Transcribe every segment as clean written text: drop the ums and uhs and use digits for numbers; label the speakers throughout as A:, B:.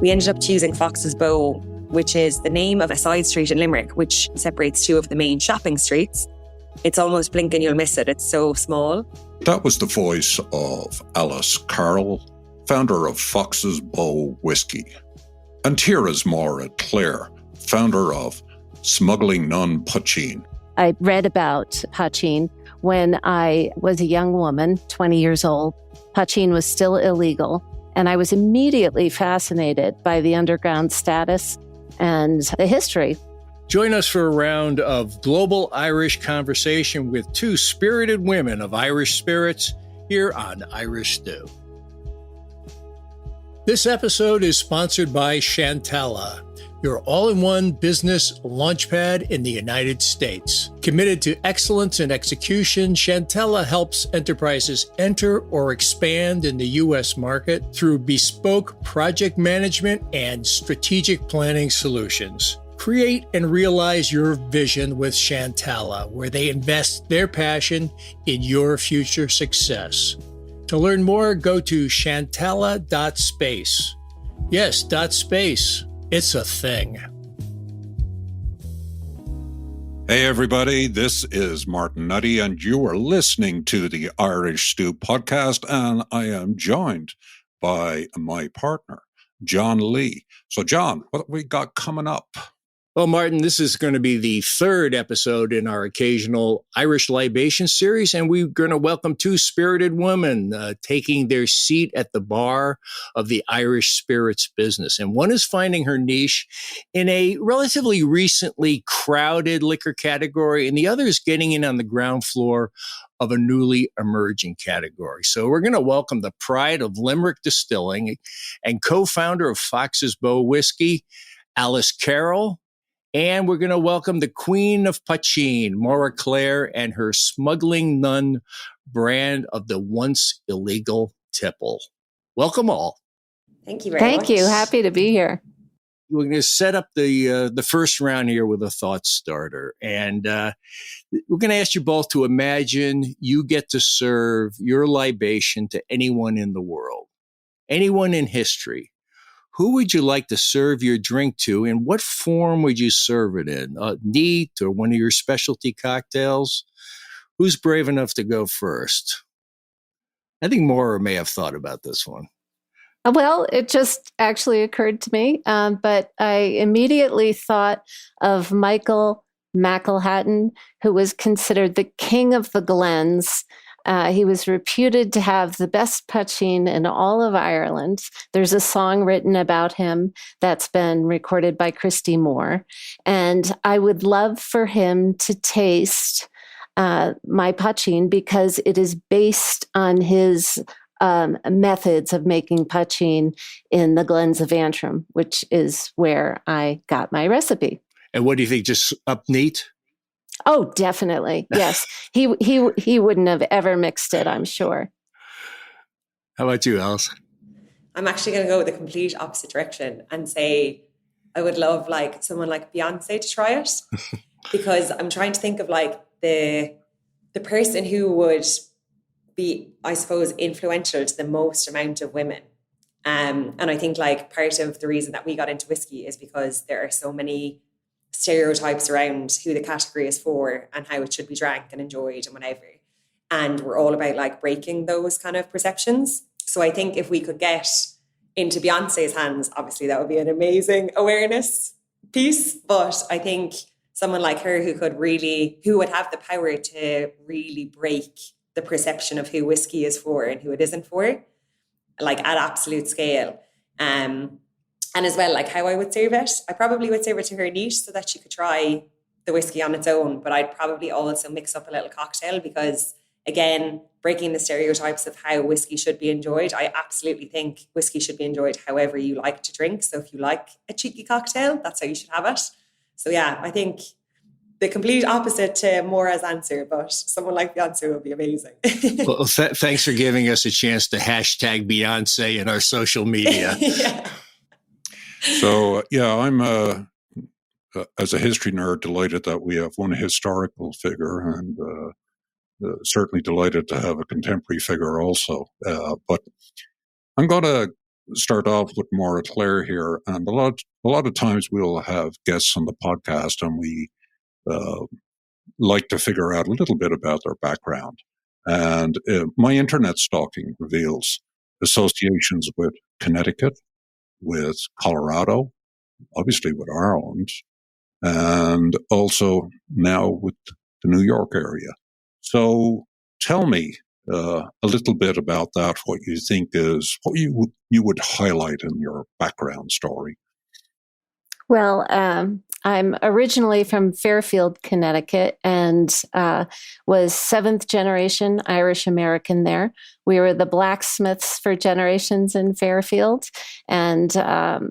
A: We ended up choosing Fox's Bow, which is the name of a side street in Limerick, which separates two of the main shopping streets. It's almost blink and you'll miss it. It's so small.
B: That was the voice of Alice Carroll, founder of Fox's Bow Whiskey. And here is Maura Clare, founder of Smuggling Nun Poitín.
C: I read about poitín when I was a young woman, 20 years old. Poitín was still illegal, and I was immediately fascinated by the underground status and the history.
D: Join us for a round of global Irish conversation with two spirited women of Irish spirits here on Irish Stew. This episode is sponsored by Shantella, your all-in-one business launchpad in the United States. Committed to excellence and execution, Shantella helps enterprises enter or expand in the U.S. market through bespoke project management and strategic planning solutions. Create and realize your vision with Shantella, where they invest their passion in your future success. To learn more, go to shantella.space. Yes, .space. It's a thing.
B: Hey everybody, this is Martin Nutty and you are listening to the Irish Stew podcast, and I am joined by my partner, John Lee. So John, what have we got coming up?
D: Well, Martin, this is going to be the third episode in our occasional Irish libation series, and we're going to welcome two spirited women taking their seat at the bar of the Irish spirits business. And one is finding her niche in a relatively recently crowded liquor category, and the other is getting in on the ground floor of a newly emerging category. So we're going to welcome the pride of Limerick Distilling and co-founder of Fox's Bow Whiskey, Alice Carroll. And we're going to welcome the queen of poitín, Maura Clare, and her Smuggling Nun brand of the once illegal tipple. Welcome all.
A: Thank you very much.
C: Thank you. Happy to be here.
D: We're going to set up the first round here with a thought starter. And we're going to ask you both to imagine you get to serve your libation to anyone in the world, anyone in history. Who would you like to serve your drink to, and what form would you serve it in? Neat or one of your specialty cocktails? Who's brave enough to go first? I think Maura may have thought about this one.
C: Well, it just actually occurred to me, but I immediately thought of Michael McElhatton, who was considered the king of the glens. He was reputed to have the best poitín in all of Ireland. There's a song written about him that's been recorded by Christy Moore. And I would love for him to taste my poitín because it is based on his methods of making poitín in the Glens of Antrim, which is where I got my recipe.
D: And what do you think? Just up neat?
C: Oh, definitely. Yes. He wouldn't have ever mixed it, I'm sure.
D: How about you, Alice?
A: I'm actually going to go the complete opposite direction and say I would love someone like Beyoncé to try it because I'm trying to think of the person who would be, I suppose, influential to the most amount of women. And I think part of the reason that we got into whiskey is because there are so many stereotypes around who the category is for and how it should be drank and enjoyed and whatever. And we're all about breaking those kind of perceptions. So I think if we could get into Beyonce's hands, obviously that would be an amazing awareness piece. But I think someone like her who would have the power to really break the perception of who whiskey is for and who it isn't for, at absolute scale. And as well, how I would serve it, I probably would serve it to her niche so that she could try the whiskey on its own. But I'd probably also mix up a little cocktail because, again, breaking the stereotypes of how whiskey should be enjoyed, I absolutely think whiskey should be enjoyed however you like to drink. So if you like a cheeky cocktail, that's how you should have it. So yeah, I think the complete opposite to Maura's answer, but someone like Beyoncé would be amazing.
D: Well, thanks for giving us a chance to hashtag Beyoncé in our social media.
A: Yeah.
B: So, yeah, I'm, as a history nerd, delighted that we have one historical figure and certainly delighted to have a contemporary figure also. But I'm going to start off with Maura Clare here, and a lot of times we'll have guests on the podcast, and we like to figure out a little bit about their background. And my internet stalking reveals associations with Connecticut, with Colorado, obviously with Ireland, and also now with the New York area. So tell me a little bit about that, what you think is, what you would highlight in your background story.
C: Well, I'm originally from Fairfield, Connecticut, and was seventh generation Irish American there. We were the blacksmiths for generations in Fairfield, and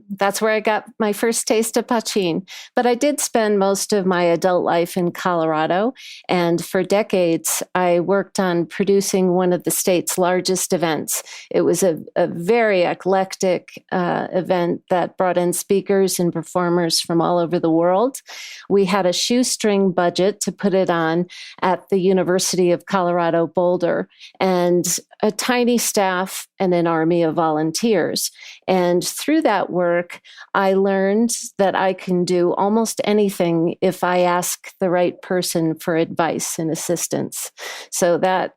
C: that's where I got my first taste of poitín. But I did spend most of my adult life in Colorado, and for decades, I worked on producing one of the state's largest events. It was a very eclectic event that brought in speakers and performers from all over the world. We had a shoestring budget to put it on at the University of Colorado Boulder, and a tiny staff and an army of volunteers. And through that work, I learned that I can do almost anything if I ask the right person for advice and assistance. So that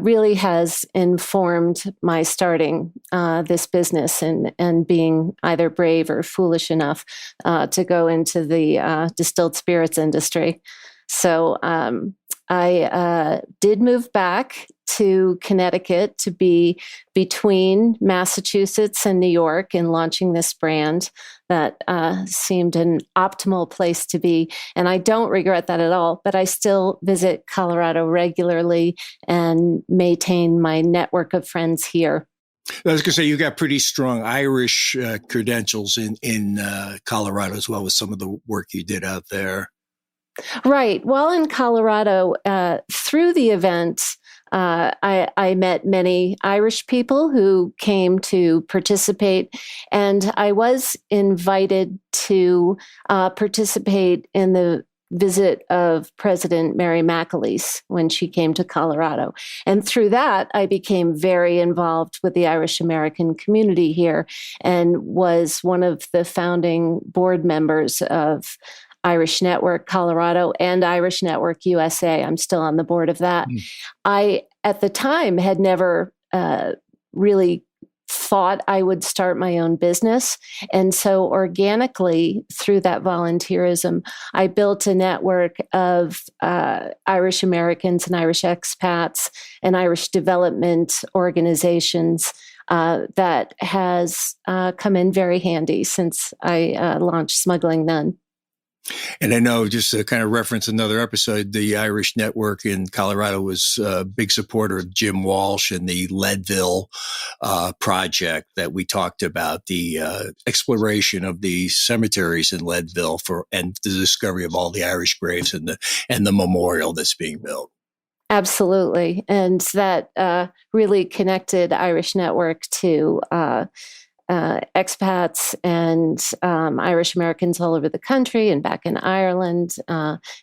C: really has informed my starting this business and being either brave or foolish enough to go into the distilled spirits industry. So I did move back to Connecticut to be between Massachusetts and New York in launching this brand that seemed an optimal place to be. And I don't regret that at all, but I still visit Colorado regularly and maintain my network of friends here.
D: I was going to say, you got pretty strong Irish credentials in Colorado as well, with some of the work you did out there.
C: Right. While in Colorado, through the event, I met many Irish people who came to participate, and I was invited to participate in the visit of President Mary McAleese when she came to Colorado. And through that, I became very involved with the Irish American community here and was one of the founding board members of Irish Network Colorado and Irish Network USA. I'm still on the board of that. I, at the time, had never really thought I would start my own business. And so organically, through that volunteerism, I built a network of Irish Americans and Irish expats and Irish development organizations that has come in very handy since I launched Smuggling Nun.
D: And I know, just to kind of reference another episode, the Irish Network in Colorado was a big supporter of Jim Walsh and the Leadville project that we talked about, the exploration of the cemeteries in Leadville and the discovery of all the Irish graves and the memorial that's being built.
C: Absolutely. And that really connected Irish Network to expats and Irish Americans all over the country and back in Ireland.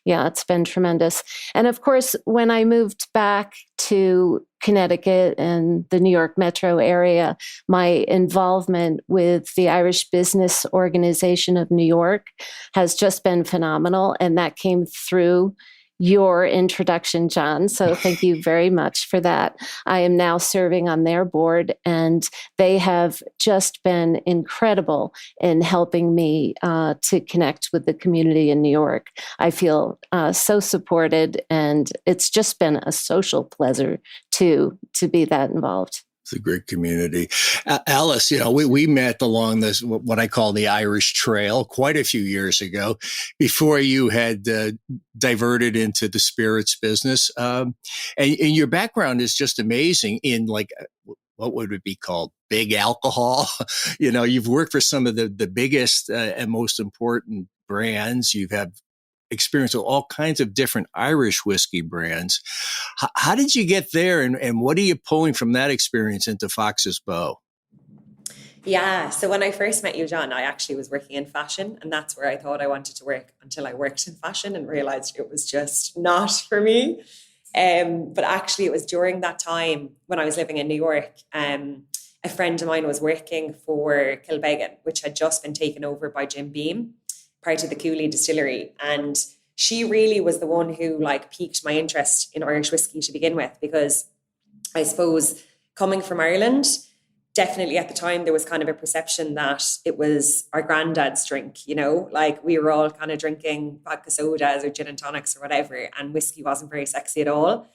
C: It's been tremendous. And of course, when I moved back to Connecticut and the New York metro area, my involvement with the Irish Business Organization of New York has just been phenomenal. And that came through your introduction, John. So thank you very much for that. I am now serving on their board, and they have just been incredible in helping me to connect with the community in New York. I feel so supported, and it's just been a social pleasure to be that involved.
D: It's a great community. Alice, we met along this, what I call the Irish Trail, quite a few years ago, before you had diverted into the spirits business. And your background is just amazing in, like, what would it be called? Big alcohol. You've worked for some of the biggest and most important brands. You've had experience with all kinds of different Irish whiskey brands. How did you get there, and what are you pulling from that experience into Fox's Bow?
A: Yeah, so when I first met you, John, I actually was working in fashion, and that's where I thought I wanted to work until I worked in fashion and realized it was just not for me. But actually, it was during that time when I was living in New York. a friend of mine was working for Kilbeggan, which had just been taken over by Jim Beam, prior to the Cooley distillery. And she really was the one who like piqued my interest in Irish whiskey to begin with, because I suppose coming from Ireland, definitely at the time there was kind of a perception that it was our granddad's drink, you know, like we were all kind of drinking vodka sodas or gin and tonics or whatever, and whiskey wasn't very sexy at all.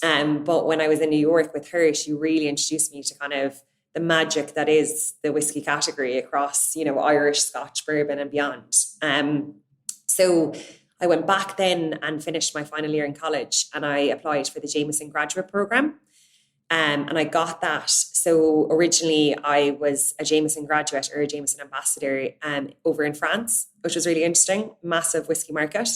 A: But when I was in New York with her, she really introduced me to kind of the magic that is the whiskey category across, you know, Irish, Scotch, bourbon and beyond. So I went back then and finished my final year in college, and I applied for the Jameson graduate program. And I got that. So originally I was a Jameson graduate or a Jameson ambassador over in France, which was really interesting, massive whiskey market.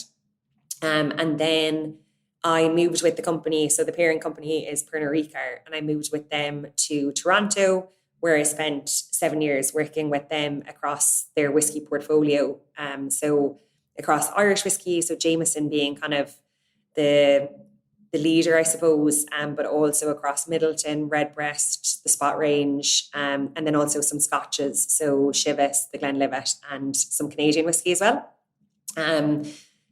A: And then I moved with the company. So the parent company is Pernod Ricard, and I moved with them to Toronto, where I spent 7 years working with them across their whiskey portfolio. So across Irish whiskey, so Jameson being kind of the leader, I suppose, but also across Middleton, Redbreast, the Spot range, and then also some Scotches, so Chivas, the Glenlivet, and some Canadian whiskey as well.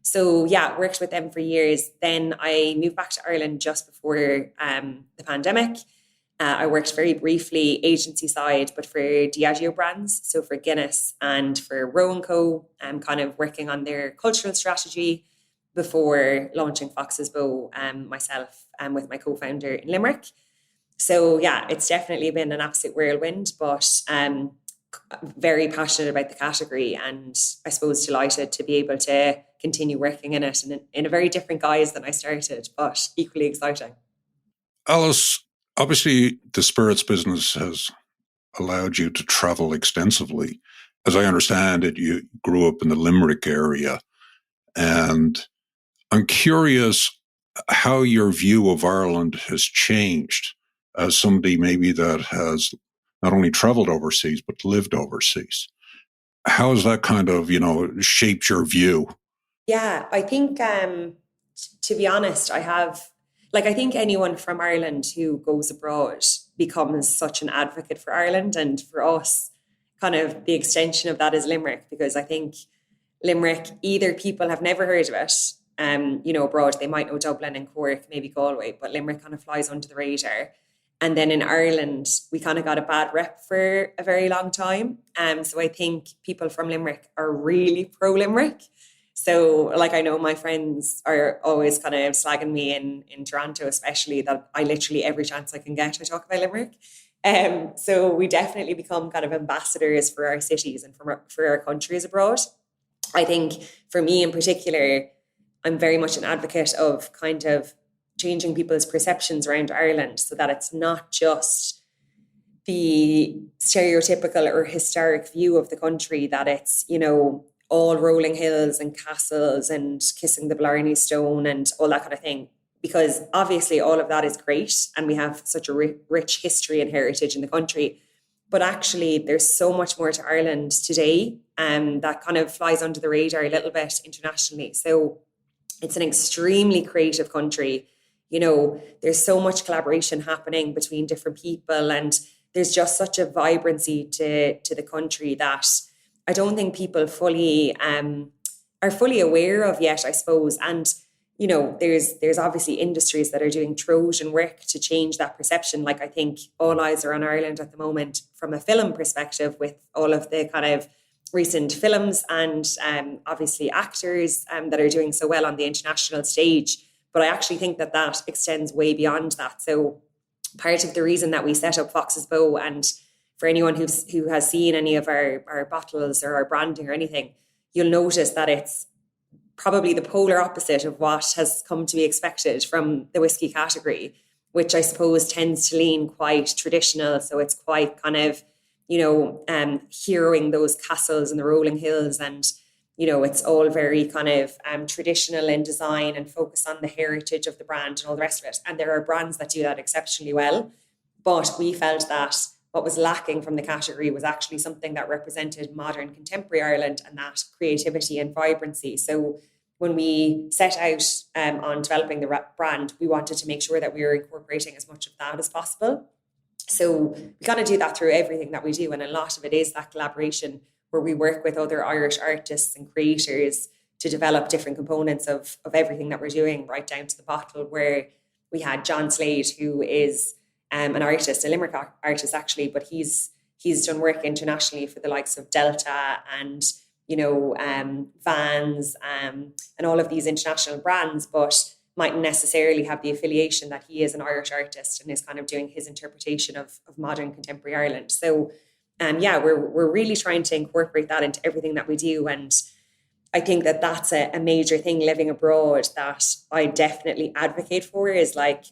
A: So yeah, worked with them for years. Then I moved back to Ireland just before the pandemic. I worked very briefly agency side, but for Diageo brands, so for Guinness and for Roe & Co, kind of working on their cultural strategy before launching Fox's Bow myself with my co-founder in Limerick. So yeah, it's definitely been an absolute whirlwind, but very passionate about the category, and I suppose delighted to be able to continue working in it in a very different guise than I started, but equally exciting.
B: Alice, obviously the spirits business has allowed you to travel extensively. As I understand it, you grew up in the Limerick area, and I'm curious how your view of Ireland has changed as somebody maybe that has not only traveled overseas, but lived overseas. How has that kind of, shaped your view?
A: Yeah, I think, to be honest, I think anyone from Ireland who goes abroad becomes such an advocate for Ireland, and for us, kind of the extension of that is Limerick, because I think Limerick, either people have never heard of it, abroad, they might know Dublin and Cork, maybe Galway, but Limerick kind of flies under the radar. And then in Ireland, we kind of got a bad rep for a very long time. So I think people from Limerick are really pro-Limerick. So like, I know my friends are always kind of slagging me in Toronto, especially, that I literally every chance I can get, I talk about Limerick. So we definitely become kind of ambassadors for our cities and for our countries abroad. I think for me in particular, I'm very much an advocate of kind of changing people's perceptions around Ireland, so that it's not just the stereotypical or historic view of the country, that it's, all rolling hills and castles and kissing the Blarney Stone and all that kind of thing. Because obviously all of that is great, and we have such a rich history and heritage in the country. But actually there's so much more to Ireland today that kind of flies under the radar a little bit internationally. So it's an extremely creative country. There's so much collaboration happening between different people, and there's just such a vibrancy to the country that I don't think people fully are fully aware of yet, I suppose. And there's obviously industries that are doing Trojan work to change that perception. Like, I think all eyes are on Ireland at the moment from a film perspective, with all of the kind of recent films and obviously actors that are doing so well on the international stage. But I actually think that extends way beyond that. So part of the reason that we set up Fox's Bow, and for anyone who has seen any of our bottles or our branding or anything, you'll notice that it's probably the polar opposite of what has come to be expected from the whiskey category, which I suppose tends to lean quite traditional. So it's quite kind of, heroing those castles and the rolling hills, and it's all very kind of traditional in design and focus on the heritage of the brand and all the rest of it. And there are brands that do that exceptionally well. But we felt that what was lacking from the category was actually something that represented modern contemporary Ireland and that creativity and vibrancy. So when we set out on developing the brand, we wanted to make sure that we were incorporating as much of that as possible. So we kind of do that through everything that we do. And a lot of it is that collaboration where we work with other Irish artists and creators to develop different components of everything that we're doing, right down to the bottle, where we had John Slade, who is an artist, a Limerick artist actually, but he's done work internationally for the likes of Delta and, Vans and all of these international brands, but mightn't necessarily have the affiliation that he is an Irish artist and is kind of doing his interpretation of modern contemporary Ireland. So, we're really trying to incorporate that into everything that we do. And I think that that's a major thing living abroad that I definitely advocate for, is like,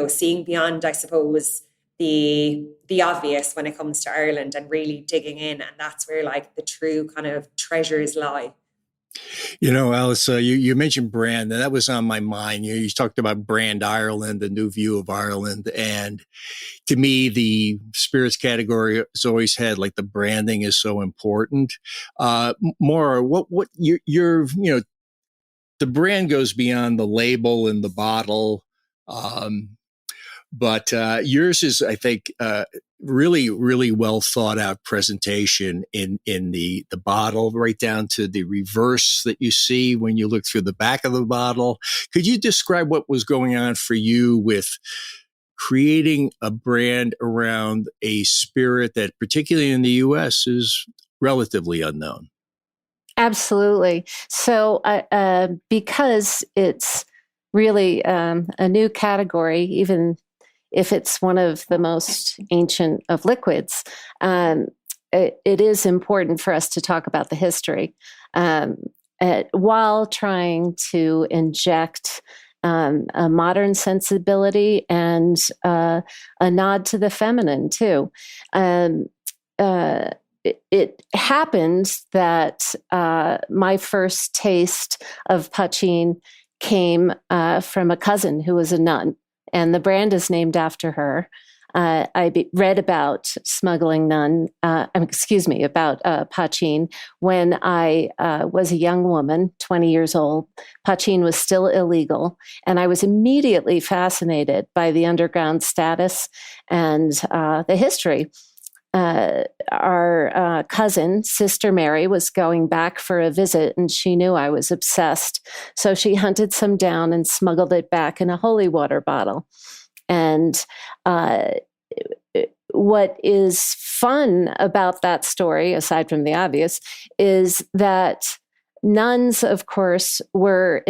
A: seeing beyond, I suppose, the obvious when it comes to Ireland and really digging in. And that's where like the true kind of treasures lie.
D: Alice, you mentioned brand, and that was on my mind. You talked about Brand Ireland, the new view of Ireland. And to me, the spirits category has always had like the branding is so important. Maura, what your the brand goes beyond the label and the bottle. But yours is, I think, really, really well thought out presentation in the bottle, right down to the reverse that you see when you look through the back of the bottle. Could you describe what was going on for you with creating a brand around a spirit that, particularly in the U.S., is relatively unknown?
C: Absolutely. So because it's really a new category, even if it's one of the most ancient of liquids, it is important for us to talk about the history while trying to inject a modern sensibility and a nod to the feminine too. It happened that my first taste of poitín came from a cousin who was a nun, and the brand is named after her. I read about Smuggling Nun, about poitín when I was a young woman, 20 years old. Poitín was still illegal, and I was immediately fascinated by the underground status and the history. Our cousin, Sister Mary, was going back for a visit, and she knew I was obsessed. So she hunted some down and smuggled it back in a holy water bottle. And what is fun about that story, aside from the obvious, is that nuns, of course, were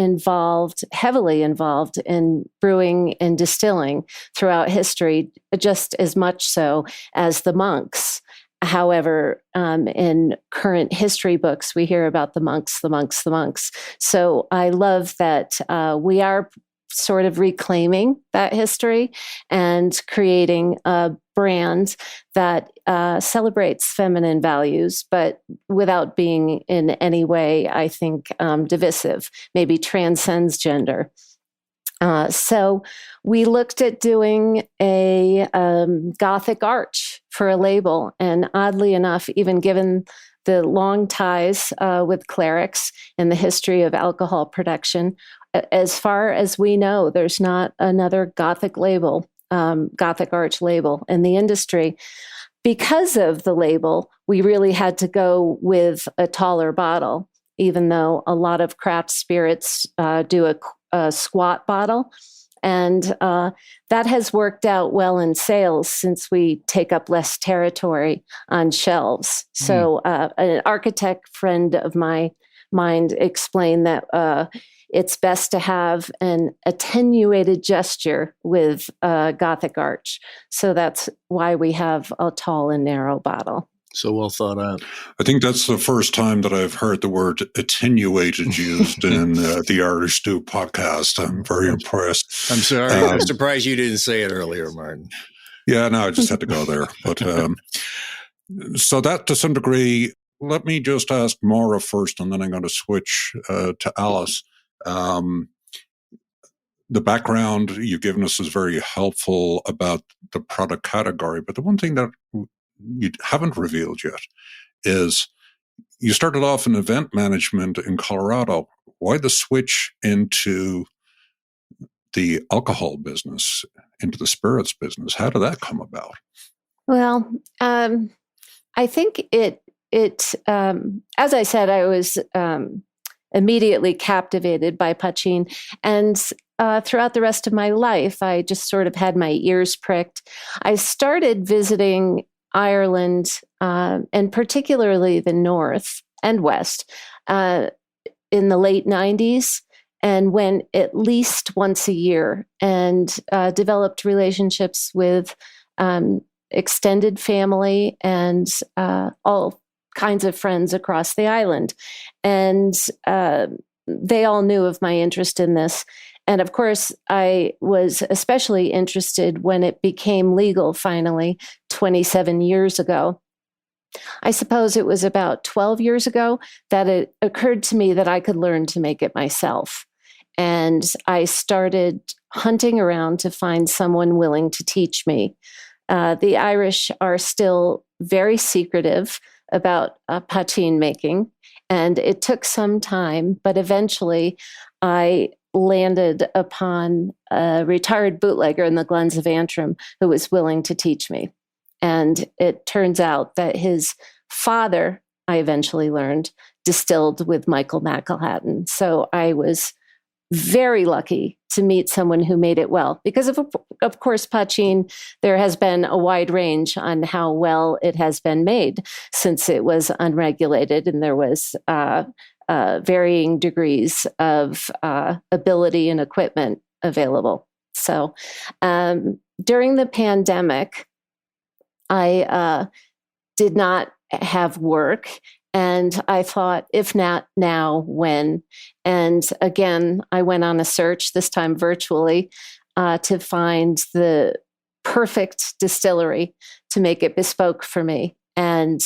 C: heavily involved in brewing and distilling throughout history, just as much so as the monks. However, in current history books, we hear about the monks. So I love that we are sort of reclaiming that history and creating a brand that celebrates feminine values, but without being in any way, I think, divisive, maybe transcends gender. So we looked at doing a Gothic arch for a label. And oddly enough, even given the long ties with clerics and the history of alcohol production, as far as we know, there's not another Gothic label, Gothic arch label in the industry. Because of the label, we really had to go with a taller bottle, even though a lot of craft spirits do a squat bottle. And that has worked out well in sales since we take up less territory on shelves. So an architect friend of mine explained that it's best to have an attenuated gesture with Gothic arch. So that's why we have a tall and narrow bottle.
D: So well thought out.
B: I think that's the first time that I've heard the word attenuated used in the Irish Stew podcast. I'm very impressed.
D: I'm sorry. I'm surprised you didn't say it earlier, Martin.
B: Yeah, no, I just had to go there. But so that, to some degree, let me just ask Maura first, and then I'm going to switch to Alice. The background you've given us is very helpful about the product category, but the one thing that you haven't revealed yet is you started off in event management in Colorado. Why the switch into the alcohol business, into the spirits business? How did that come about?
C: Well, I think it as I said, I was immediately captivated by Poitín, and throughout the rest of my life, I just sort of had my ears pricked. I started visiting Ireland, and particularly the north and west, in the late 90s, and went at least once a year, and developed relationships with extended family and all kinds of friends across the island. And they all knew of my interest in this. And of course, I was especially interested when it became legal finally 27 years ago. I suppose it was about 12 years ago that it occurred to me that I could learn to make it myself. And I started hunting around to find someone willing to teach me. The Irish are still very secretive about poitín making, and it took some time, but eventually I landed upon a retired bootlegger in the Glens of Antrim who was willing to teach me. And it turns out that his father, I eventually learned, distilled with Michael McElhatton. So I was very lucky to meet someone who made it well. Because of course, poitín, there has been a wide range on how well it has been made since it was unregulated, and there was varying degrees of ability and equipment available. So during the pandemic, I did not have work. And I thought, if not now, when? And again, I went on a search, this time virtually, to find the perfect distillery to make it bespoke for me. And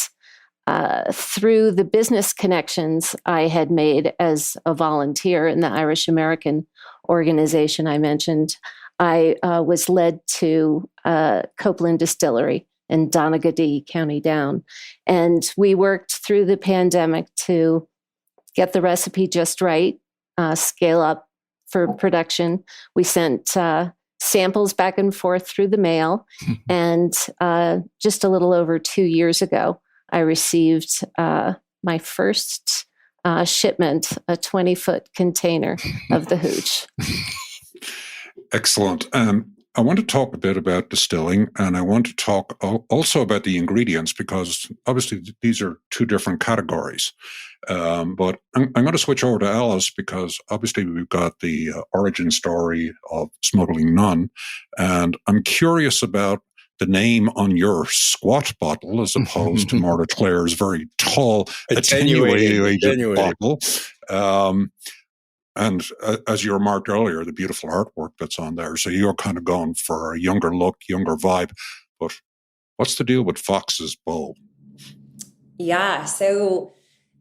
C: through the business connections I had made as a volunteer in the Irish American organization I mentioned, I was led to Copeland Distillery in Donaghadee, County Down. And we worked through the pandemic to get the recipe just right, scale up for production. We sent samples back and forth through the mail. And just a little over 2 years ago, I received my first shipment, a 20-foot container of the hooch.
B: Excellent. I want to talk a bit about distilling, and I want to talk also about the ingredients, because obviously these are two different categories. But I'm going to switch over to Alice, because obviously we've got the origin story of Smuggling Nun, and I'm curious about the name on your squat bottle as opposed to Maura Clare's very tall, attenuated bottle. And as you remarked earlier, the beautiful artwork that's on there. So you're kind of going for a younger look, younger vibe. But what's the deal with Fox's Bow?
A: Yeah, so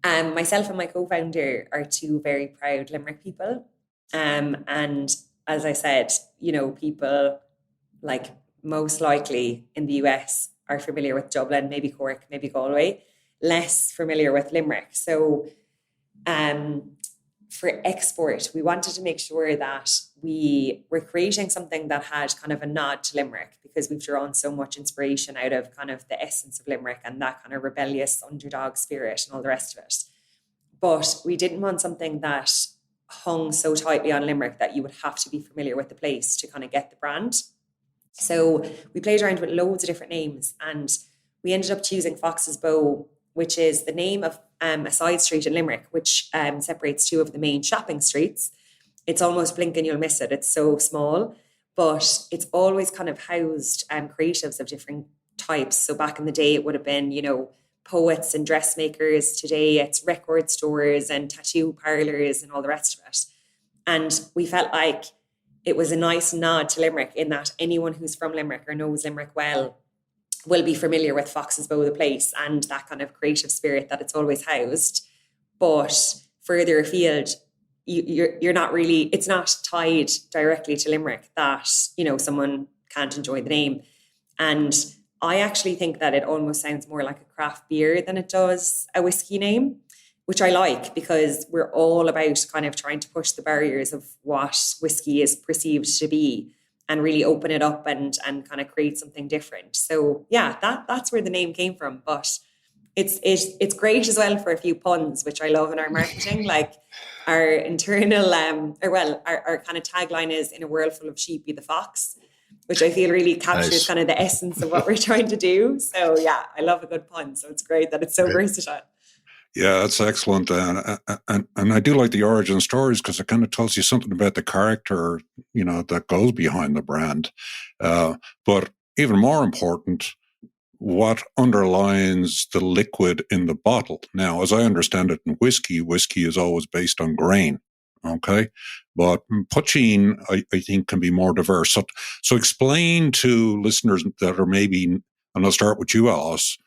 A: myself and my co-founder are two very proud Limerick people. And as I said, you know, people like most likely in the US are familiar with Dublin, maybe Cork, maybe Galway, less familiar with Limerick. So for export, we wanted to make sure that we were creating something that had kind of a nod to Limerick, because we've drawn so much inspiration out of kind of the essence of Limerick and that kind of rebellious underdog spirit and all the rest of it. But we didn't want something that hung so tightly on Limerick that you would have to be familiar with the place to kind of get the brand. So we played around with loads of different names, and we ended up choosing Fox's Bow, which is the name of a side street in Limerick, which separates two of the main shopping streets. It's almost blink and you'll miss it. It's so small, but it's always kind of housed creatives of different types. So back in the day, it would have been, you know, poets and dressmakers. Today, it's record stores and tattoo parlors and all the rest of it. And we felt like it was a nice nod to Limerick, in that anyone who's from Limerick or knows Limerick well will be familiar with Fox's Bow, the place, and that kind of creative spirit that it's always housed. But further afield, you're not really, it's not tied directly to Limerick that, you know, someone can't enjoy the name. And I actually think that it almost sounds more like a craft beer than it does a whiskey name, which I like, because we're all about kind of trying to push the barriers of what whiskey is perceived to be. really open it up and kind of create something different. So yeah, that's where the name came from. But it's great as well for a few puns, which I love in our marketing. Like our internal, our kind of tagline is, "In a world full of sheep, be the fox," which I feel really captures kind of the essence of what we're trying to do. So yeah, I love a good pun. So it's great that it's so versatile.
B: Yeah, that's excellent. And I do like the origin stories because it kind of tells you something about the character, that goes behind the brand. But even more important, what underlines the liquid in the bottle. Now, as I understand it, in whiskey is always based on grain. Okay. But poitín, I think, can be more diverse. So explain to listeners that are maybe, and I'll start with you, Alice,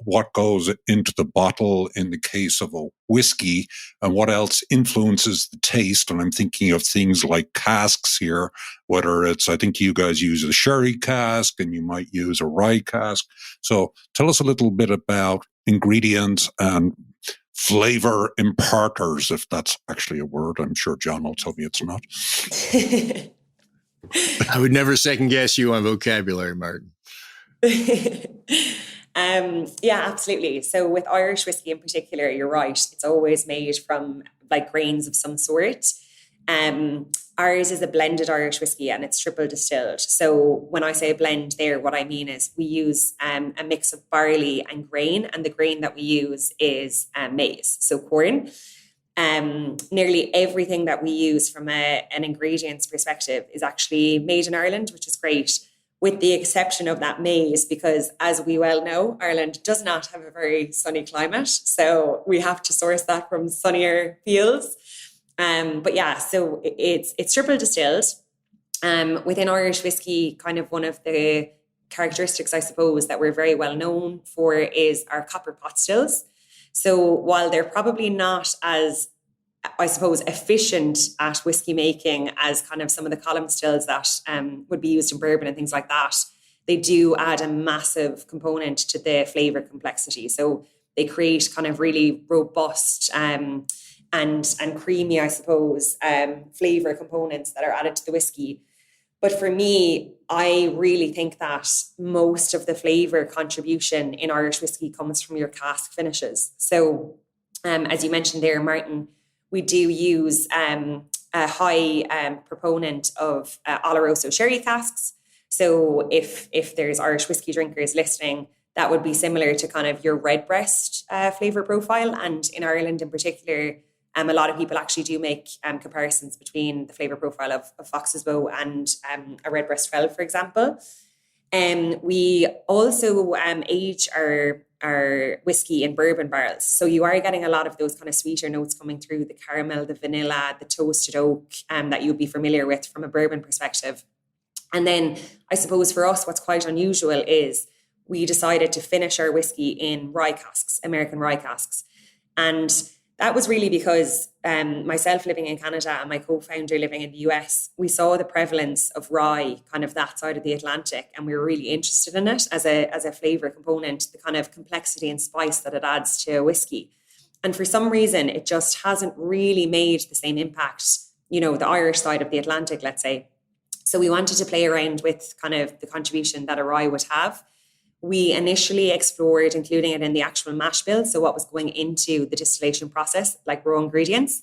B: what goes into the bottle in the case of a whiskey and what else influences the taste. And I'm thinking of things like casks here, whether it's, I think you guys use a sherry cask and you might use a rye cask. So tell us a little bit about ingredients and flavor imparters, if that's actually a word. I'm sure John will tell me it's not.
D: I would never second guess you on vocabulary, Martin.
A: Yeah, absolutely. So with Irish whiskey in particular, you're right. It's always made from like grains of some sort. Ours is a blended Irish whiskey and it's triple distilled. So when I say a blend there, what I mean is we use a mix of barley and grain, and the grain that we use is maize, so corn. Nearly everything that we use from an ingredients perspective is actually made in Ireland, which is great, with the exception of that maize, because as we well know, Ireland does not have a very sunny climate. So we have to source that from sunnier fields. But yeah, so it's triple distilled. Within Irish whiskey, kind of one of the characteristics, I suppose, that we're very well known for is our copper pot stills. So while they're probably not as, I suppose, efficient at whiskey making as kind of some of the column stills that would be used in bourbon and things like that, they do add a massive component to the flavour complexity. So they create kind of really robust and creamy, I suppose, flavour components that are added to the whiskey. But for me, I really think that most of the flavour contribution in Irish whiskey comes from your cask finishes. So as you mentioned there, Martin, we do use a high proponent of Oloroso sherry casks. So if there's Irish whiskey drinkers listening, that would be similar to kind of your redbreast flavour profile. And in Ireland in particular, a lot of people actually do make comparisons between the flavour profile of Fox's Bow and a redbreast fell, for example. We also age our whiskey in bourbon barrels. So you are getting a lot of those kind of sweeter notes coming through, the caramel, the vanilla, the toasted oak that you'd be familiar with from a bourbon perspective. And then I suppose for us, what's quite unusual is we decided to finish our whiskey in rye casks, American rye casks. And that was really because myself living in Canada and my co-founder living in the US, we saw the prevalence of rye kind of that side of the Atlantic, and we were really interested in it as a flavour component, the kind of complexity and spice that it adds to a whiskey. And for some reason, it just hasn't really made the same impact, the Irish side of the Atlantic, let's say. So we wanted to play around with kind of the contribution that a rye would have. We initially explored including it in the actual mash bill, so what was going into the distillation process, like raw ingredients.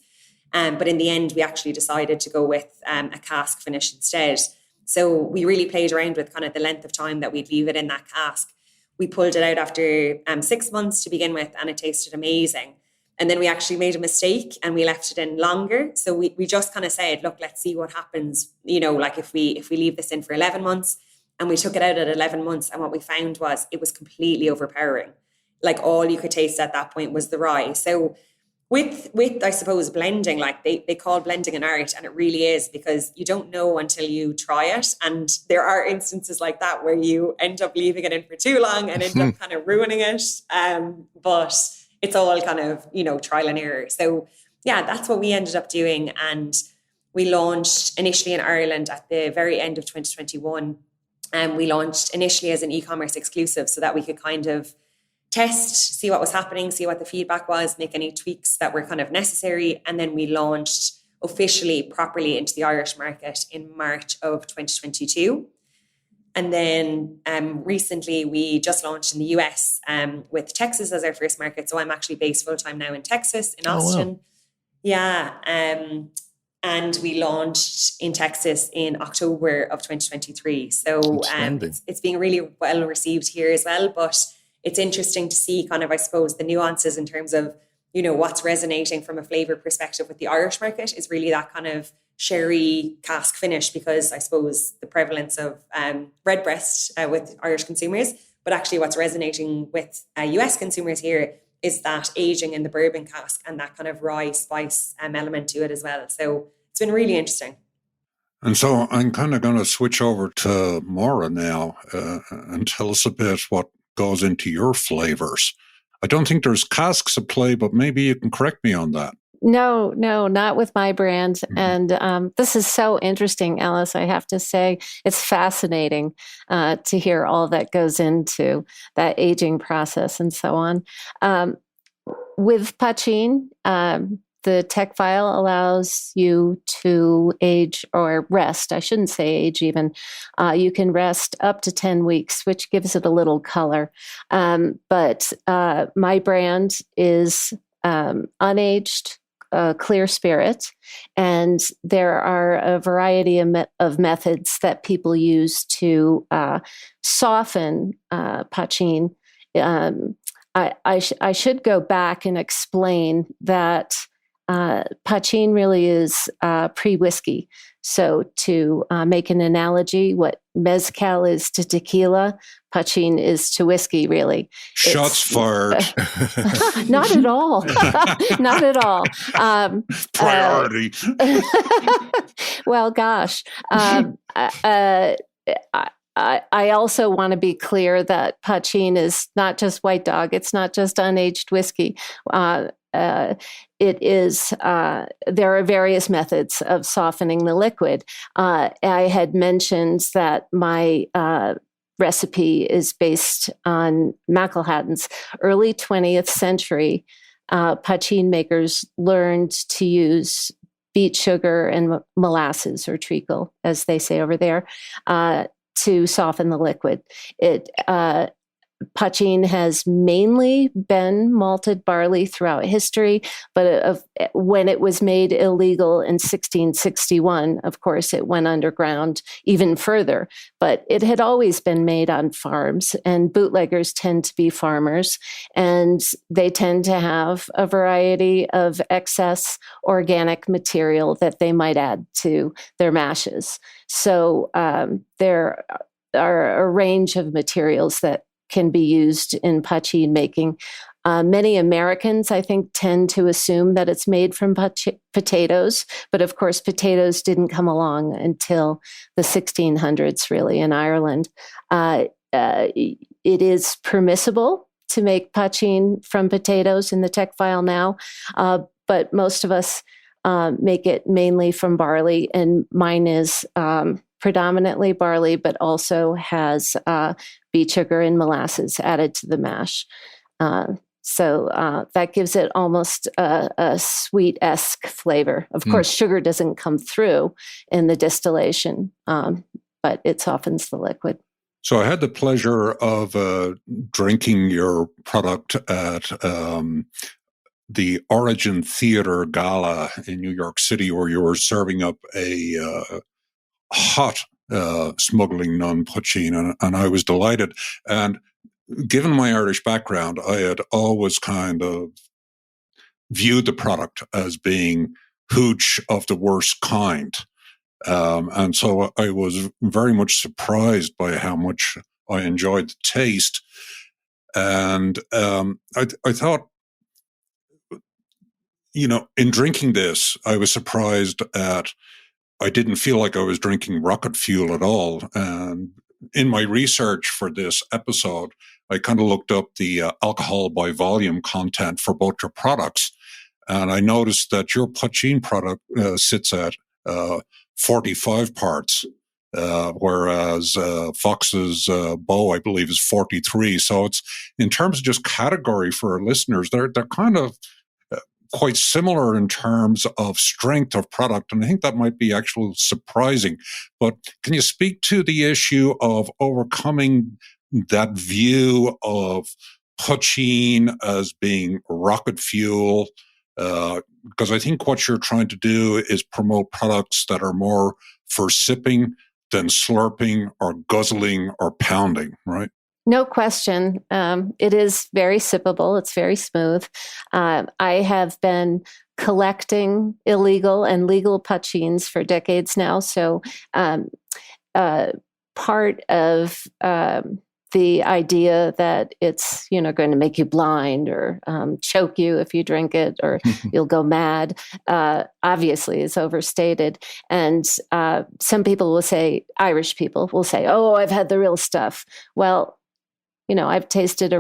A: But in the end, we actually decided to go with a cask finish instead. So we really played around with kind of the length of time that we'd leave it in that cask. We pulled it out after 6 months to begin with, and it tasted amazing. And then we actually made a mistake and we left it in longer. So we just kind of said, look, let's see what happens, like if we leave this in for 11 months. And we took it out at 11 months. And what we found was it was completely overpowering. Like all you could taste at that point was the rye. So with I suppose, blending, like they call blending an art, and it really is, because you don't know until you try it. And there are instances like that where you end up leaving it in for too long and end up kind of ruining it. But it's all kind of, trial and error. So yeah, that's what we ended up doing. And we launched initially in Ireland at the very end of 2021. And we launched initially as an e-commerce exclusive so that we could kind of test, see what was happening, see what the feedback was, make any tweaks that were kind of necessary. And then we launched officially, properly into the Irish market in March of 2022. And then recently we just launched in the US with Texas as our first market. So I'm actually based full-time now in Texas, in Austin.
D: Wow.
A: Yeah. And we launched in Texas in October of 2023. So it's being really well received here as well. But it's interesting to see kind of, I suppose, the nuances in terms of, you know, what's resonating from a flavor perspective with the Irish market is really that kind of sherry cask finish, because I suppose the prevalence of redbreast with Irish consumers, but actually what's resonating with US consumers here is that aging in the bourbon cask and that kind of rye spice element to it as well. So it's been really interesting.
B: And so I'm kind of going to switch over to Maura now and tell us a bit what goes into your flavors. I don't think there's casks at play, but maybe you can correct me on that.
C: No, not with my brand. Mm-hmm. And this is so interesting, Alice, I have to say. It's fascinating to hear all that goes into that aging process and so on. With Poitín, the tech file allows you to age or rest. I shouldn't say age even. You can rest up to 10 weeks, which gives it a little color. But my brand is unaged, clear spirit. And there are a variety of methods that people use to soften Poitín. I should go back and explain that Poitín really is pre-whiskey. So to make an analogy, what mezcal is to tequila, Poitín is to whiskey, really.
B: Shots fired.
C: Not at all. Not at all.
B: Priority.
C: Well, gosh. I also want to be clear that Poitín is not just White Dog. It's not just unaged whiskey. It is, there are various methods of softening the liquid. I had mentioned that my recipe is based on Macalhatton's. Early 20th century, Poitín makers learned to use beet sugar and molasses, or treacle, as they say over there, to soften the liquid. Poitín has mainly been malted barley throughout history, but when it was made illegal in 1661, of course, it went underground even further. But it had always been made on farms, and bootleggers tend to be farmers, and they tend to have a variety of excess organic material that they might add to their mashes. So there are a range of materials that can be used in Poitín making. Many Americans, I think, tend to assume that it's made from potatoes, but of course, potatoes didn't come along until the 1600s, really, in Ireland. It is permissible to make Poitín from potatoes in the tech file now, but most of us make it mainly from barley, and mine is predominantly barley, but also has beet sugar and molasses added to the mash. So that gives it almost a sweet-esque flavor. Of course, sugar doesn't come through in the distillation, but it softens the liquid.
B: So I had the pleasure of drinking your product at the Origin Theater Gala in New York City, where you were serving up a hot Smuggling Nun Poitín, and I was delighted. And given my Irish background, I had always kind of viewed the product as being hooch of the worst kind. And so I was very much surprised by how much I enjoyed the taste. And I thought, you know, in drinking this, I was surprised at I didn't feel like I was drinking rocket fuel at all. And in my research for this episode, I kind of looked up the alcohol by volume content for both your products. And I noticed that your Poitín product sits at 45 parts, whereas Fox's Bow, I believe, is 43. So it's, in terms of just category for our listeners, they're kind of quite similar in terms of strength of product. And I think that might be actually surprising. But can you speak to the issue of overcoming that view of poitín as being rocket fuel? Because I think what you're trying to do is promote products that are more for sipping than slurping or guzzling or pounding, right?
C: No question. It is very sippable. It's very smooth. I have been collecting illegal and legal poitíns for decades now. So part of the idea that it's going to make you blind or choke you if you drink it, or you'll go mad, obviously is overstated. And some people will say, Irish people will say, "Oh, I've had the real stuff." Well, I've tasted a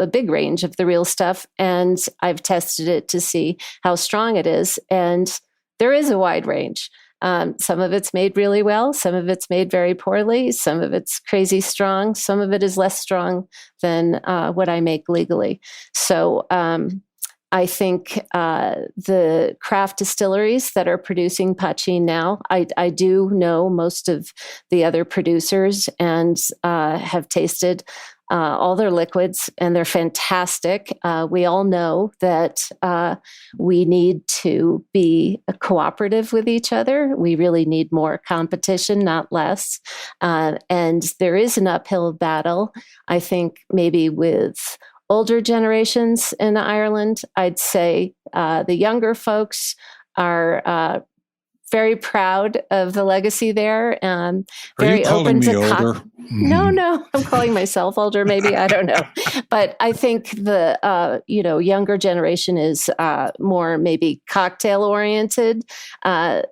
C: big range of the real stuff, and I've tested it to see how strong it is. And there is a wide range. Some of it's made really well. Some of it's made very poorly. Some of it's crazy strong. Some of it is less strong than what I make legally. So I think the craft distilleries that are producing poitín now, I do know most of the other producers and have tasted all their liquids, and they're fantastic. We all know that we need to be cooperative with each other. We really need more competition, not less. And there is an uphill battle, I think, maybe with older generations in Ireland. I'd say the younger folks are very proud of the legacy there. Very open to
B: older?
C: No, I'm calling myself older. Maybe, I don't know. But I think the younger generation is more maybe cocktail oriented than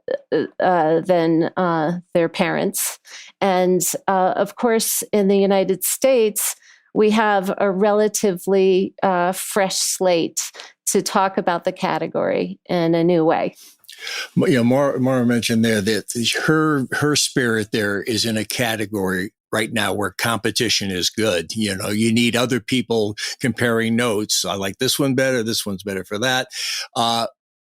C: their parents. And of course, in the United States, we have a relatively fresh slate to talk about the category in a new way.
D: Maura mentioned there that her spirit there is in a category right now where competition is good. You need other people comparing notes. I like this one better. This one's better for that.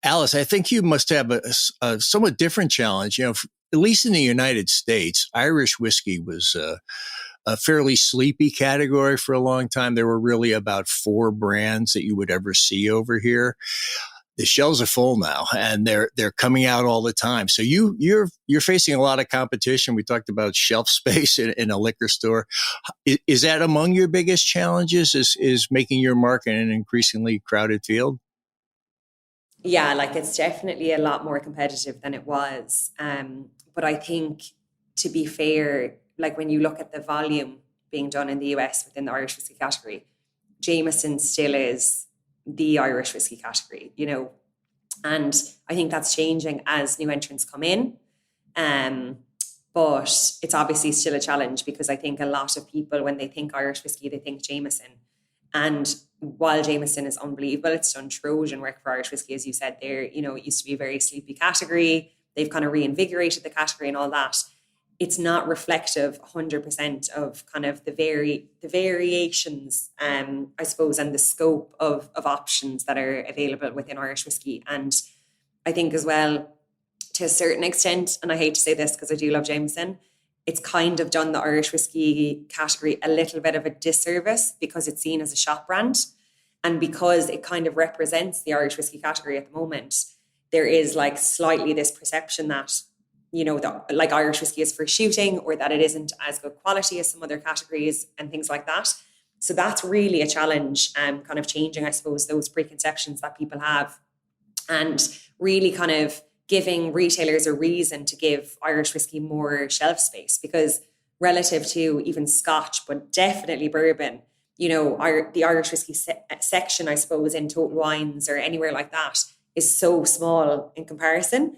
D: Alice, I think you must have a somewhat different challenge. At least in the United States, Irish whiskey was a fairly sleepy category for a long time. There were really about 4 brands that you would ever see over here. The shelves are full now, and they're coming out all the time. So you're facing a lot of competition. We talked about shelf space in a liquor store. Is that among your biggest challenges? Is making your mark in an increasingly crowded field?
A: Yeah, it's definitely a lot more competitive than it was. But I think, to be fair, when you look at the volume being done in the US within the Irish whiskey category, Jameson still is the Irish whiskey category, and I think that's changing as new entrants come in. But it's obviously still a challenge, because I think a lot of people, when they think Irish whiskey, they think Jameson. And while Jameson is unbelievable, it's done Trojan work for Irish whiskey, as you said there. It used to be a very sleepy category. They've kind of reinvigorated the category and all that. It's not reflective 100% of kind of the variations, I suppose, and the scope of options that are available within Irish whiskey. And I think as well, to a certain extent, and I hate to say this because I do love Jameson, it's kind of done the Irish whiskey category a little bit of a disservice, because it's seen as a shop brand. And because it kind of represents the Irish whiskey category at the moment, there is slightly this perception that Irish whiskey is for shooting, or that it isn't as good quality as some other categories and things like that. So that's really a challenge, kind of changing, I suppose, those preconceptions that people have, and really kind of giving retailers a reason to give Irish whiskey more shelf space, because relative to even Scotch, but definitely bourbon, the Irish whiskey section, I suppose, in Total Wines or anywhere like that is so small in comparison.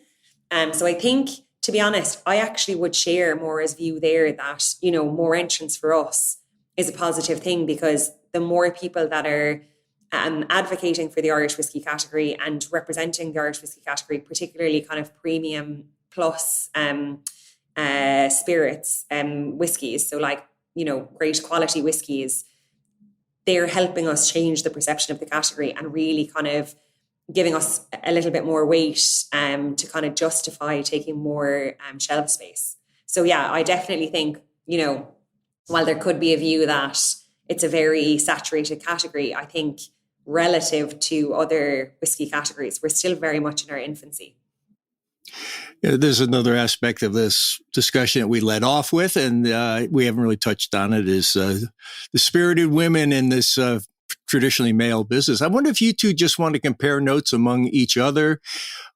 A: So I think, to be honest, I actually would share Maura's view there that, more entrants for us is a positive thing, because the more people that are advocating for the Irish whiskey category and representing the Irish whiskey category, particularly kind of premium plus spirits, whiskies, so great quality whiskies, they're helping us change the perception of the category and really kind of giving us a little bit more weight to kind of justify taking more shelf space. So yeah, I definitely think, while there could be a view that it's a very saturated category, I think relative to other whiskey categories, we're still very much in our infancy.
D: There's another aspect of this discussion that we led off with, and we haven't really touched on it, is the spirited women in this traditionally male business. I wonder if you two just want to compare notes among each other.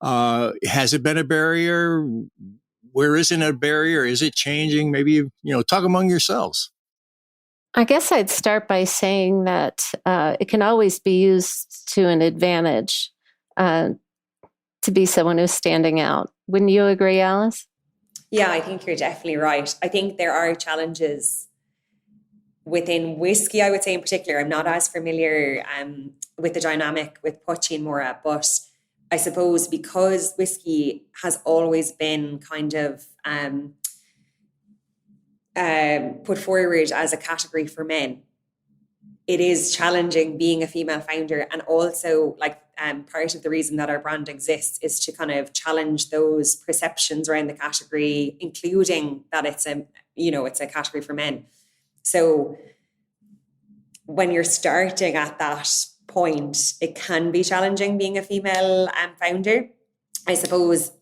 D: Has it been a barrier? Where isn't a barrier? Is it changing? Maybe, talk among yourselves.
C: I guess I'd start by saying that it can always be used to an advantage to be someone who's standing out. Wouldn't you agree, Alice?
A: Yeah, I think you're definitely right. I think there are challenges within whiskey, I would say in particular. I'm not as familiar with the dynamic with Poitín, Maura, but I suppose because whiskey has always been kind of put forward as a category for men, it is challenging being a female founder. And also, part of the reason that our brand exists is to kind of challenge those perceptions around the category, including that it's a category for men. So when you're starting at that point, it can be challenging being a female founder. I suppose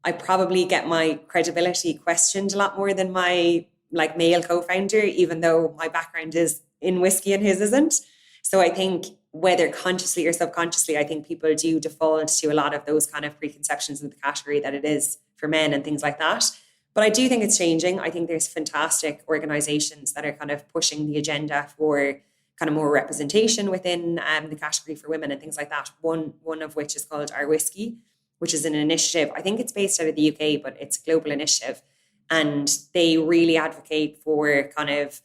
A: I probably get my credibility questioned a lot more than my male co-founder, even though my background is in whiskey and his isn't. So I think whether consciously or subconsciously, I think people do default to a lot of those kind of preconceptions of the category that it is for men and things like that. But I do think it's changing. I think there's fantastic organizations that are kind of pushing the agenda for kind of more representation within the category for women and things like that. One of which is called Irish Whiskey, which is an initiative. I think it's based out of the UK, but it's a global initiative. And they really advocate for kind of,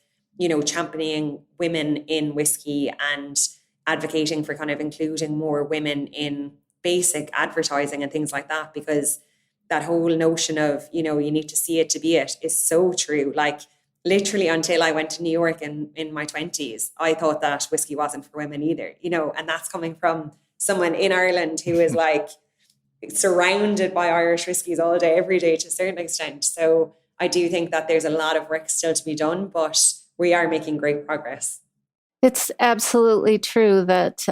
A: championing women in whiskey and advocating for kind of including more women in basic advertising and things like that, because that whole notion of, you need to see it to be it is so true. Literally until I went to New York in my 20s, I thought that whiskey wasn't for women either, and that's coming from someone in Ireland who is surrounded by Irish whiskies all day, every day to a certain extent. So I do think that there's a lot of work still to be done, but we are making great progress.
C: It's absolutely true that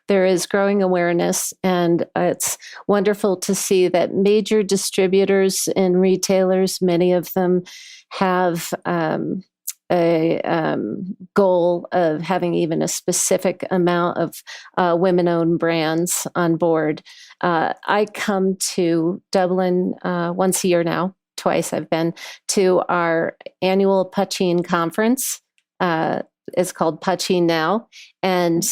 C: there is growing awareness, and it's wonderful to see that major distributors and retailers, many of them have a goal of having even a specific amount of women-owned brands on board. I come to Dublin once a year now. Twice I've been to our annual Poitín conference. It's called Poitín Now. And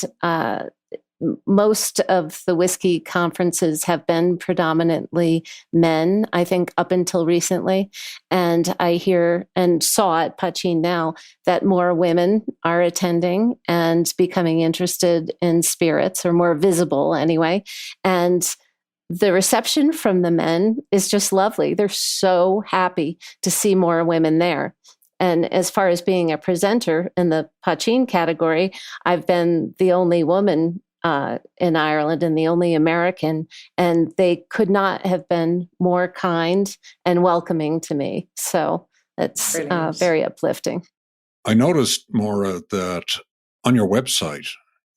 C: most of the whiskey conferences have been predominantly men, I think, up until recently. And I hear and saw at Poitín Now that more women are attending and becoming interested in spirits, or more visible anyway. And the reception from the men is just lovely. They're so happy to see more women there. And as far as being a presenter in the Poitín category, I've been the only woman in Ireland and the only American, and they could not have been more kind and welcoming to me. So it's very uplifting.
B: I noticed, Maura, that on your website,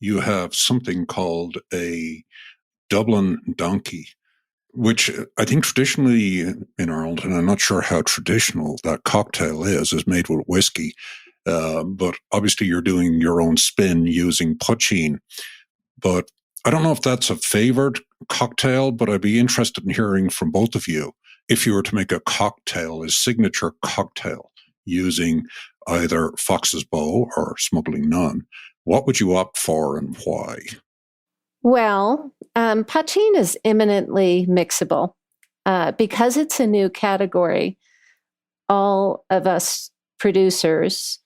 B: you have something called a Dublin Donkey, which I think traditionally in Ireland, and I'm not sure how traditional that cocktail is made with whiskey, but obviously you're doing your own spin using Poitín. But I don't know if that's a favored cocktail, but I'd be interested in hearing from both of you. If you were to make a cocktail, a signature cocktail, using either Fox's Bow or Smuggling Nun, what would you opt for and why?
C: Well, Poitín is imminently mixable. Because it's a new category, all of us producers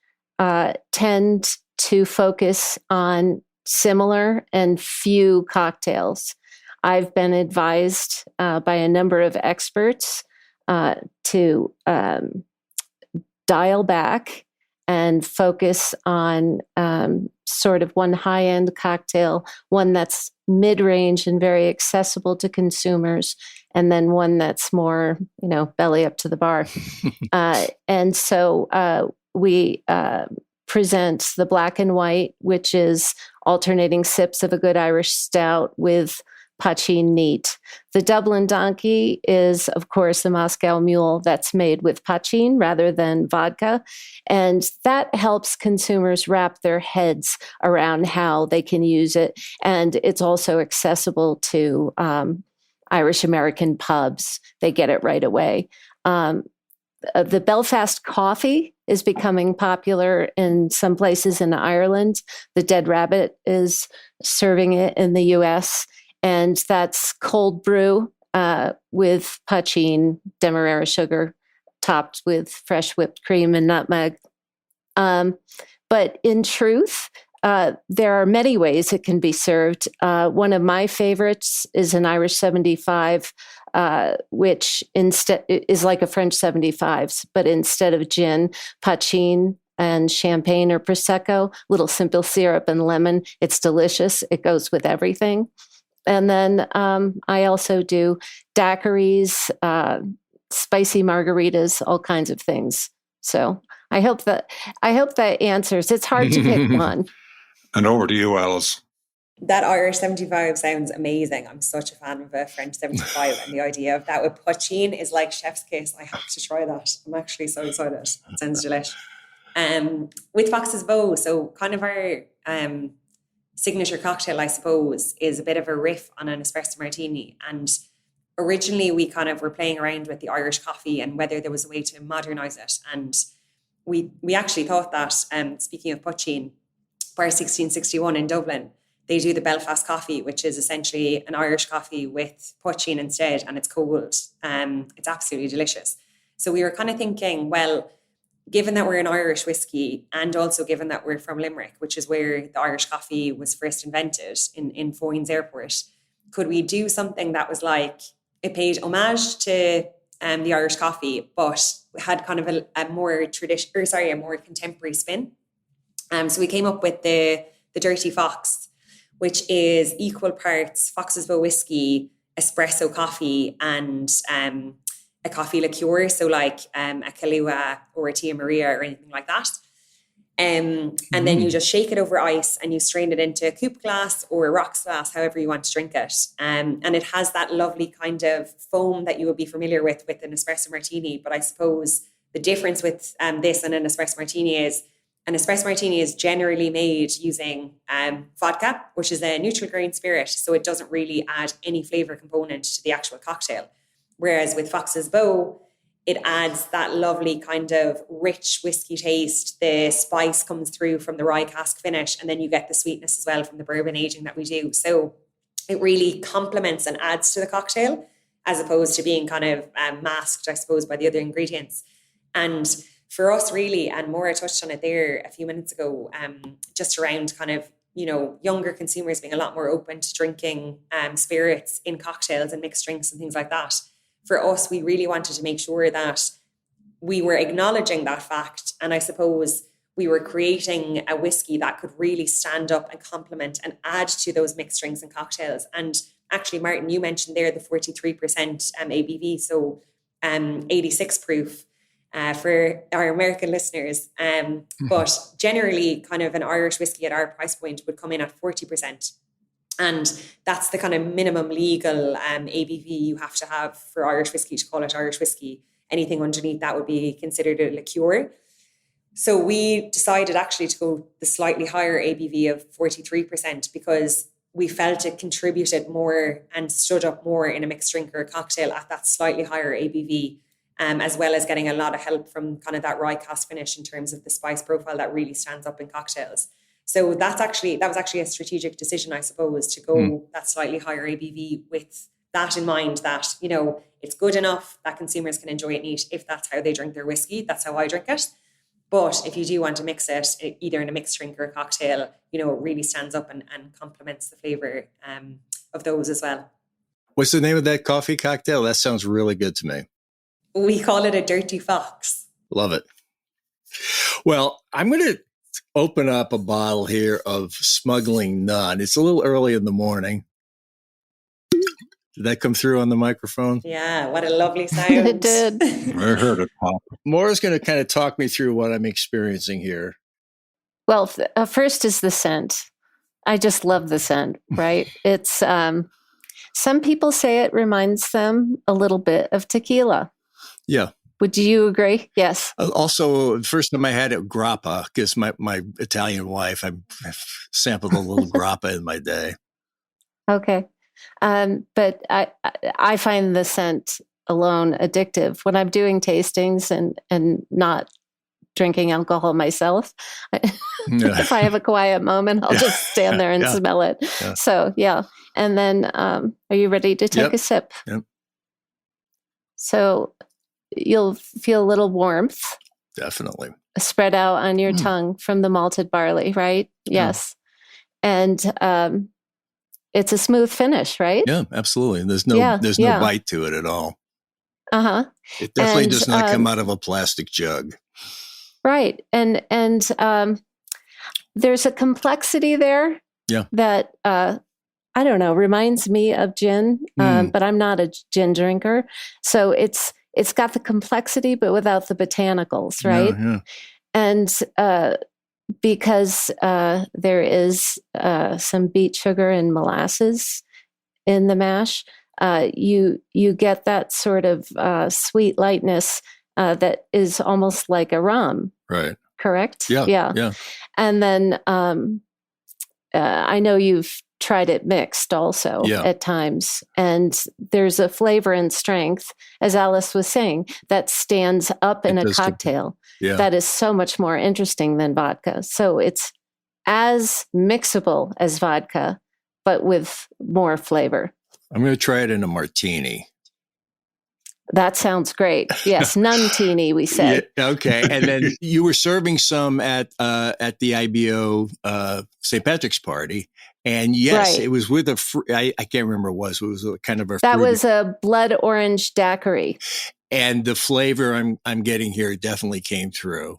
C: tend to focus on similar and few cocktails. I've been advised by a number of experts to dial back and focus on sort of one high-end cocktail, one that's mid-range and very accessible to consumers, and then one that's more, belly up to the bar. And so we present the black and white, which is alternating sips of a good Irish stout with poitín neat. The Dublin Donkey is, of course, a Moscow Mule that's made with poitín rather than vodka. And that helps consumers wrap their heads around how they can use it. And it's also accessible to Irish American pubs. They get it right away. The Belfast coffee is becoming popular in some places in Ireland. The Dead Rabbit is serving it in the US. And that's cold brew with poitín, demerara sugar, topped with fresh whipped cream and nutmeg. But in truth, there are many ways it can be served. One of my favorites is an Irish 75, which instead is like a French 75s, but instead of gin, poitín and champagne or prosecco, little simple syrup and lemon. It's delicious. It goes with everything. And then I also do daiquiris, spicy margaritas, all kinds of things. So I hope that answers. It's hard to pick one.
B: And over to you, Alice.
A: That Irish 75 sounds amazing. I'm such a fan of a French 75, and the idea of that with poitín is like chef's kiss. I have to try that. I'm actually so excited. It sounds delish. With Fox's Bow, so kind of our signature cocktail, I suppose, is a bit of a riff on an espresso martini. And originally we kind of were playing around with the Irish coffee and whether there was a way to modernize it. And we actually thought that, speaking of poitín, Bar 1661 in Dublin, they do the Belfast coffee, which is essentially an Irish coffee with poitín instead, and it's cold. It's absolutely delicious. So we were kind of thinking, well, given that we're an Irish whiskey and also given that we're from Limerick, which is where the Irish coffee was first invented in Foynes Airport, could we do something that was like, it paid homage to the Irish coffee, but had kind of a more a more contemporary spin. So we came up with the Dirty Fox, which is equal parts Fox's Bow whiskey, espresso coffee, and a coffee liqueur, so like a Kahlua or a Tia Maria or anything like that. And then you just shake it over ice and you strain it into a coupe glass or a rocks glass, however you want to drink it. And it has that lovely kind of foam that you would be familiar with an espresso martini. But I suppose the difference with this and an espresso martini is an espresso martini is generally made using vodka, which is a neutral grain spirit. So it doesn't really add any flavor component to the actual cocktail. Whereas with Fox's Bow, it adds that lovely kind of rich whiskey taste. The spice comes through from the rye cask finish, and then you get the sweetness as well from the bourbon aging that we do. So it really complements and adds to the cocktail as opposed to being kind of masked, I suppose, by the other ingredients. And for us really, and Maura touched on it there a few minutes ago, just around kind of, younger consumers being a lot more open to drinking spirits in cocktails and mixed drinks and things like that. For us, we really wanted to make sure that we were acknowledging that fact. And I suppose we were creating a whiskey that could really stand up and complement and add to those mixed drinks and cocktails. And actually, Martin, you mentioned there the 43% ABV, so 86 proof for our American listeners. But generally, kind of an Irish whiskey at our price point would come in at 40%. And that's the kind of minimum legal ABV you have to have for Irish whiskey to call it Irish whiskey. Anything underneath that would be considered a liqueur. So we decided actually to go the slightly higher ABV of 43% because we felt it contributed more and stood up more in a mixed drink or a cocktail at that slightly higher ABV, as well as getting a lot of help from kind of that rye cask finish in terms of the spice profile that really stands up in cocktails. So that was actually a strategic decision, I suppose, to go that slightly higher ABV with that in mind that, it's good enough that consumers can enjoy it neat if that's how they drink their whiskey. That's how I drink it. But if you do want to mix it, either in a mixed drink or a cocktail, it really stands up and complements the flavour of those as well.
D: What's the name of that coffee cocktail? That sounds really good to me.
A: We call it a Dirty Fox.
D: Love it. Well, I'm going to open up a bottle here of Smuggling Nun. It's a little early in the morning. Did that come through on the microphone?
A: Yeah, what a lovely sound.
C: It did.
B: I heard it pop.
D: Maura's going to kind of talk me through what I'm experiencing here.
C: Well, first is the scent. I just love the scent, right? It's some people say it reminds them a little bit of tequila.
D: Yeah.
C: Would you agree? Yes.
D: Also, the first time I had it, grappa, because my Italian wife, I've sampled a little grappa in my day.
C: Okay. But I find the scent alone addictive. When I'm doing tastings and not drinking alcohol myself, if I have a quiet moment, I'll just stand there and smell it. Yeah. So, yeah. And then, are you ready to take a sip?
D: Yep.
C: So you'll feel a little warmth.
D: Definitely.
C: Spread out on your tongue from the malted barley, right? Yes. And it's a smooth finish, right?
D: Yeah, absolutely. There's no bite to it at all.
C: Uh-huh.
D: It definitely does not come out of a plastic jug.
C: Right. And there's a complexity there that I don't know, reminds me of gin, but I'm not a gin drinker. So it's got the complexity, but without the botanicals, right?
D: Yeah.
C: And because there is some beet sugar and molasses in the mash, you get that sort of sweet lightness that is almost like a rum.
D: Right.
C: Correct?
D: Yeah.
C: And then I know you've tried it mixed also at times. And there's a flavor and strength, as Alice was saying, that stands up in a cocktail that is so much more interesting than vodka. So it's as mixable as vodka, but with more flavor.
D: I'm going to try it in a martini.
C: That sounds great. Yes, Nuntini, we say.
D: Yeah, okay. And then you were serving some at the IBO St. Patrick's party. And yes, it was with I can't remember what it was. It was kind of a
C: That was a blood orange daiquiri.
D: And the flavor I'm getting here definitely came through.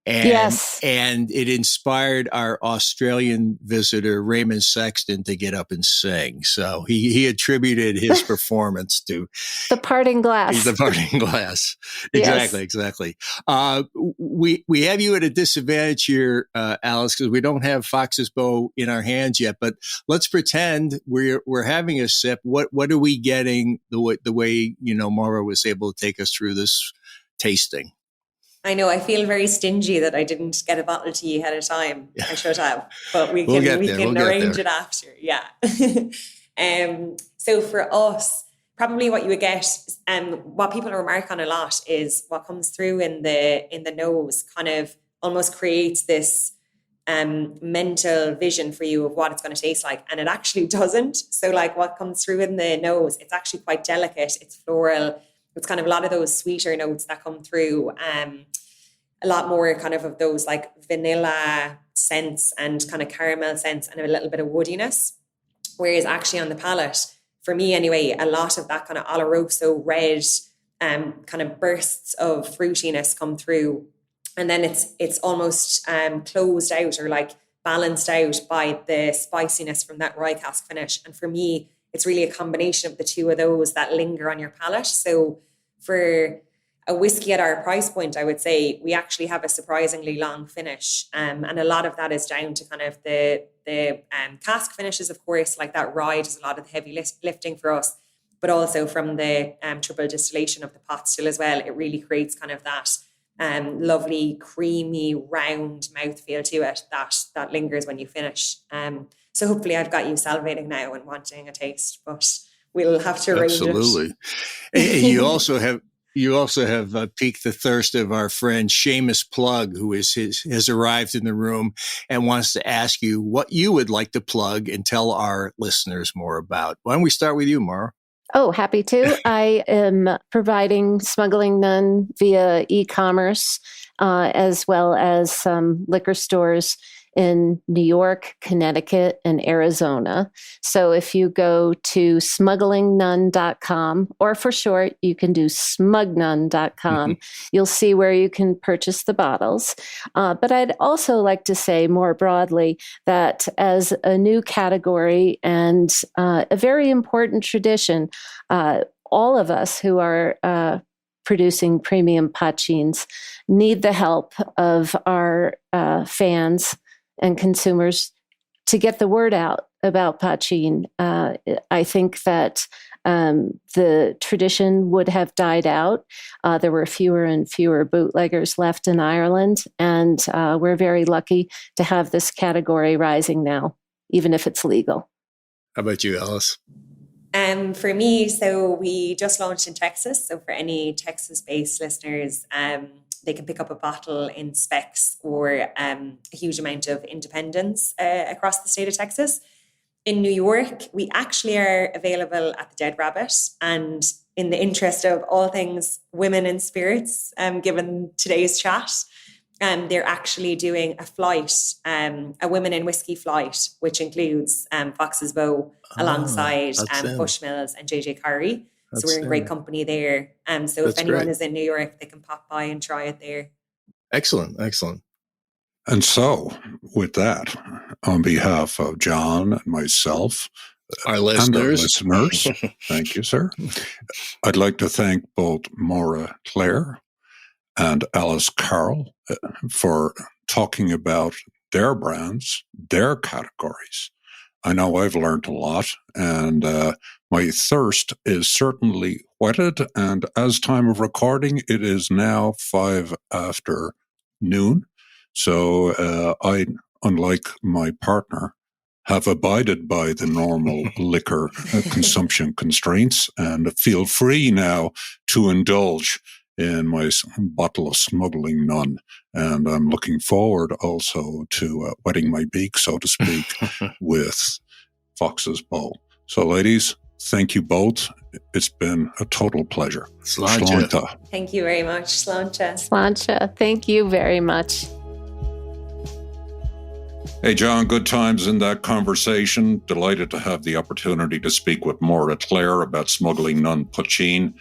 D: And,
C: yes.
D: And it inspired our Australian visitor, Raymond Sexton, to get up and sing. So he attributed his performance to
C: the parting glass.
D: The parting glass. Exactly. We have you at a disadvantage here, Alice, because we don't have Fox's Bow in our hands yet. But let's pretend we're having a sip. What are we getting the way Maura was able to take us through this tasting?
A: I know, I feel very stingy that I didn't get a bottle to you ahead of time. I should have, but we can arrange it after. Yeah. So for us, probably what you would get, what people remark on a lot is what comes through in the nose kind of almost creates this mental vision for you of what it's going to taste like, and it actually doesn't. So like what comes through in the nose, it's actually quite delicate. It's floral. It's kind of a lot of those sweeter notes that come through, a lot more kind of those like vanilla scents and kind of caramel scents and a little bit of woodiness. Whereas actually on the palate, for me anyway, a lot of that kind of Oloroso red kind of bursts of fruitiness come through. And then it's almost closed out or like balanced out by the spiciness from that rye cask finish. And for me, it's really a combination of the two of those that linger on your palate. So for a whiskey at our price point, I would say we actually have a surprisingly long finish. And a lot of that is down to kind of the cask finishes, of course, like that rye does a lot of the heavy lifting for us, but also from the triple distillation of the pot still as well. It really creates kind of that lovely, creamy, round mouthfeel to it that lingers when you finish. So hopefully I've got you salivating now and wanting a taste, but we'll have to arrange it.
D: Absolutely. And you also have piqued the thirst of our friend Seamus Plug, who has arrived in the room and wants to ask you what you would like to plug and tell our listeners more about. Why don't we start with you, Maura?
C: Oh, happy to. I am providing Smuggling Nun via e-commerce, as well as some liquor stores in New York, Connecticut, and Arizona. So if you go to smugglingnun.com, or for short, you can do smugnun.com, you'll see where you can purchase the bottles. But I'd also like to say more broadly that as a new category and a very important tradition, all of us who are producing premium poitíns need the help of our fans and consumers to get the word out about poitín. I think that the tradition would have died out. There were fewer and fewer bootleggers left in Ireland, and we're very lucky to have this category rising now, even if it's legal.
D: How about you, Alice?
A: For me, so we just launched in Texas. So for any Texas-based listeners, they can pick up a bottle in Specs or a huge amount of independents across the state of Texas. In New York, we actually are available at the Dead Rabbit. And in the interest of all things women and spirits, given today's chat, they're actually doing a flight, a women in whiskey flight, which includes Fox's Bow alongside Bushmills and JJ Carey. So we're in great company there. So if anyone is in New York, they can pop by and try it there.
D: Excellent.
B: And so, with that, on behalf of John and myself,
D: our listeners,
B: thank you, sir. I'd like to thank both Maura Clare and Alice Carroll for talking about their brands, their categories. I know I've learned a lot, and my thirst is certainly whetted. And as time of recording, it is now 5 after noon. So I, unlike my partner, have abided by the normal liquor consumption constraints and feel free now to indulge in my bottle of Smuggling Nun. And I'm looking forward also to wetting my beak, so to speak, with Fox's Bow. So ladies, thank you both. It's been a total pleasure.
D: Slánta.
A: Thank you very much. Slánta.
C: Slánta. Thank you very much.
B: Hey, John, good times in that conversation. Delighted to have the opportunity to speak with Maura Clare about Smuggling Nun Poitín.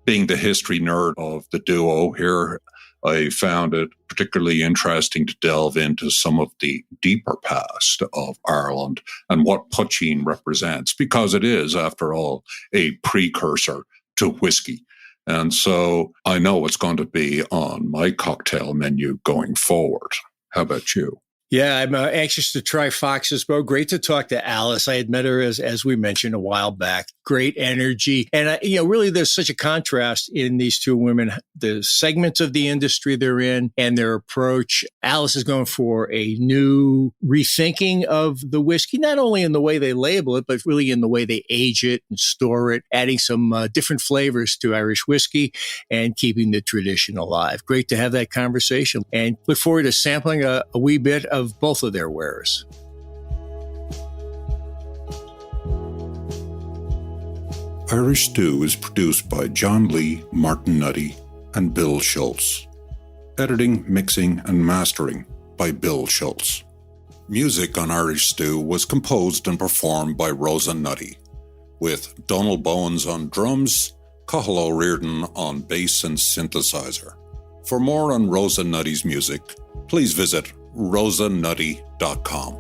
B: Being the history nerd of the duo here, I found it particularly interesting to delve into some of the deeper past of Ireland and what poitín represents, because it is, after all, a precursor to whiskey. And so I know it's going to be on my cocktail menu going forward. How about you?
D: Yeah, I'm anxious to try Fox's Bow. Great to talk to Alice. I had met her, as we mentioned, a while back. Great energy. And, really, there's such a contrast in these two women, the segments of the industry they're in and their approach. Alice is going for a new rethinking of the whiskey, not only in the way they label it, but really in the way they age it and store it, adding some different flavors to Irish whiskey and keeping the tradition alive. Great to have that conversation, and look forward to sampling a wee bit of both of their wares.
B: Irish Stew is produced by John Lee, Martin Nutty, and Bill Schultz. Editing, mixing, and mastering by Bill Schultz. Music on Irish Stew was composed and performed by Rosa Nutty, with Donald Bowens on drums, Cathal O'Riordan on bass and synthesizer. For more on Rosa Nutty's music, please visit rosanutty.com.